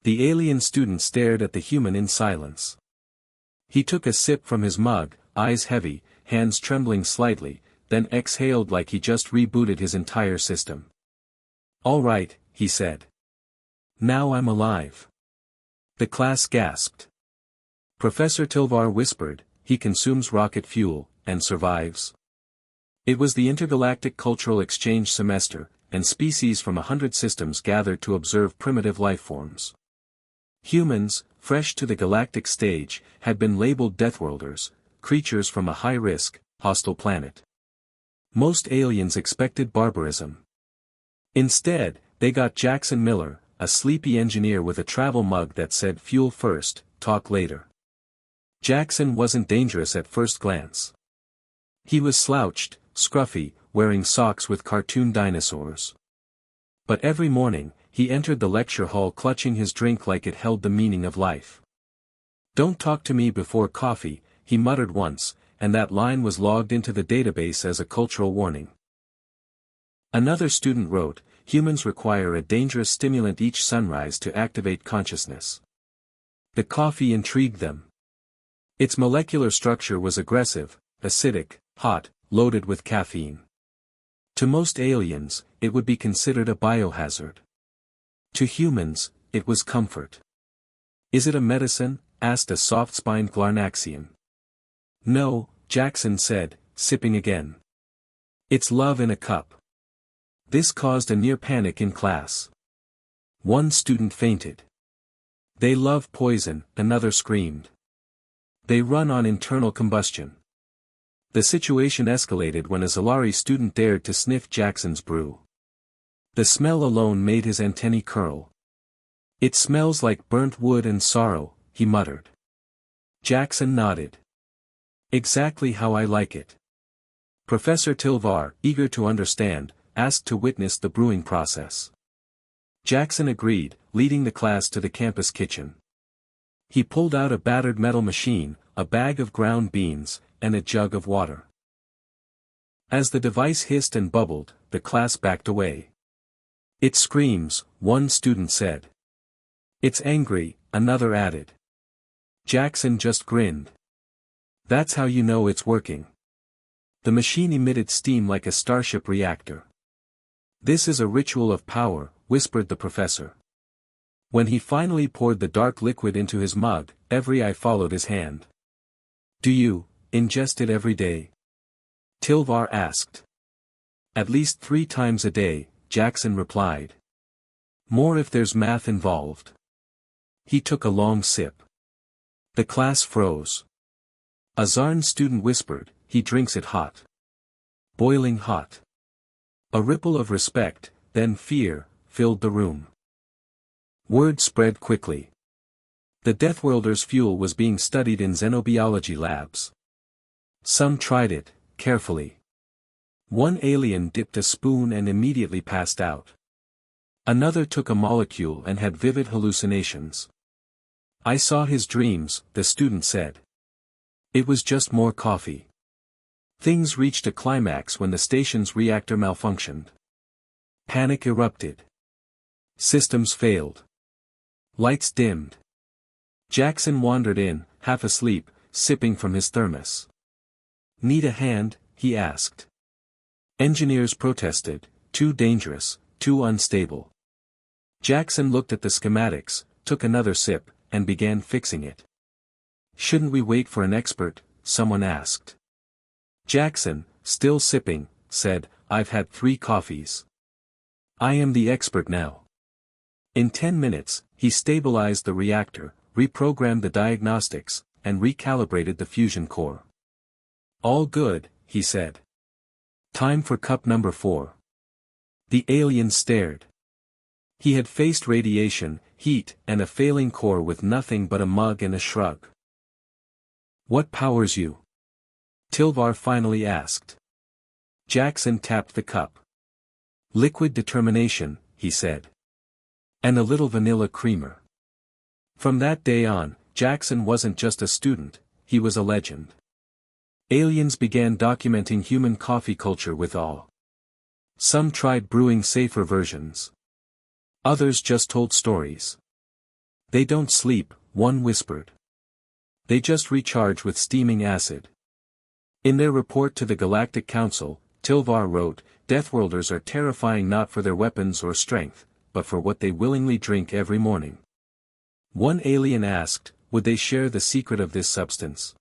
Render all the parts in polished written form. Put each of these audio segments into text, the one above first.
The alien student stared at the human in silence. He took a sip from his mug, eyes heavy, hands trembling slightly, then exhaled like he just rebooted his entire system. "All right," he said. "Now I'm alive." The class gasped. Professor Tilvar whispered, "He consumes rocket fuel, and survives." It was the intergalactic cultural exchange semester, and species from 100 systems gathered to observe primitive lifeforms. Humans, fresh to the galactic stage, had been labeled Deathworlders, creatures from a high-risk, hostile planet. Most aliens expected barbarism. Instead, they got Jackson Miller, a sleepy engineer with a travel mug that said "Fuel first, talk later." Jackson wasn't dangerous at first glance. He was slouched, scruffy, wearing socks with cartoon dinosaurs. But every morning, he entered the lecture hall clutching his drink like it held the meaning of life. "Don't talk to me before coffee," he muttered once, and that line was logged into the database as a cultural warning. Another student wrote, "Humans require a dangerous stimulant each sunrise to activate consciousness." The coffee intrigued them. Its molecular structure was aggressive, acidic, hot, loaded with caffeine. To most aliens, it would be considered a biohazard. To humans, it was comfort. "Is it a medicine?" asked a soft-spined Glarnaxian. "No," Jackson said, sipping again. "It's love in a cup." This caused a near panic in class. One student fainted. "They love poison," another screamed. "They run on internal combustion." The situation escalated when a Zalari student dared to sniff Jackson's brew. The smell alone made his antennae curl. "It smells like burnt wood and sorrow," he muttered. Jackson nodded. "Exactly how I like it." Professor Tilvar, eager to understand, asked to witness the brewing process. Jackson agreed, leading the class to the campus kitchen. He pulled out a battered metal machine, a bag of ground beans, and a jug of water. As the device hissed and bubbled, the class backed away. "It screams," one student said. "It's angry," another added. Jackson just grinned. "That's how you know it's working." The machine emitted steam like a starship reactor. "This is a ritual of power," whispered the professor. When he finally poured the dark liquid into his mug, every eye followed his hand. "Do you ingest it every day?" Tilvar asked. "At least 3 times a day," Jackson replied. "More if there's math involved." He took a long sip. The class froze. A Zarn student whispered, "He drinks it hot." Boiling hot. A ripple of respect, then fear, filled the room. Word spread quickly. The Deathworlders' fuel was being studied in xenobiology labs. Some tried it, carefully. One alien dipped a spoon and immediately passed out. Another took a molecule and had vivid hallucinations. "I saw his dreams," the student said. It was just more coffee. Things reached a climax when the station's reactor malfunctioned. Panic erupted. Systems failed. Lights dimmed. Jackson wandered in, half asleep, sipping from his thermos. "Need a hand?" he asked. Engineers protested, "Too dangerous, too unstable." Jackson looked at the schematics, took another sip, and began fixing it. "Shouldn't we wait for an expert?" someone asked. Jackson, still sipping, said, "I've had 3 coffees. I am the expert now." In 10 minutes, he stabilized the reactor, reprogrammed the diagnostics, and recalibrated the fusion core. "All good," he said. "Time for cup number 4. The alien stared. He had faced radiation, heat, and a failing core with nothing but a mug and a shrug. "What powers you?" Tilvar finally asked. Jackson tapped the cup. "Liquid determination," he said. "And a little vanilla creamer." From that day on, Jackson wasn't just a student, he was a legend. Aliens began documenting human coffee culture with awe. Some tried brewing safer versions. Others just told stories. They don't sleep, one whispered. They just recharge with steaming acid. In their report to the Galactic Council, Tilvar wrote, Deathworlders are terrifying not for their weapons or strength, but for what they willingly drink every morning. One alien asked, would they share the secret of this substance?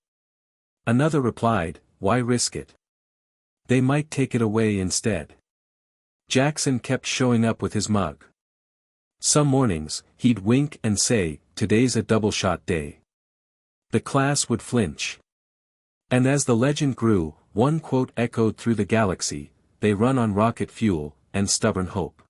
Another replied, why risk it? They might take it away instead. Jackson kept showing up with his mug. Some mornings, he'd wink and say, today's a double-shot day. The class would flinch. And as the legend grew, one quote echoed through the galaxy, they run on rocket fuel, and stubborn hope.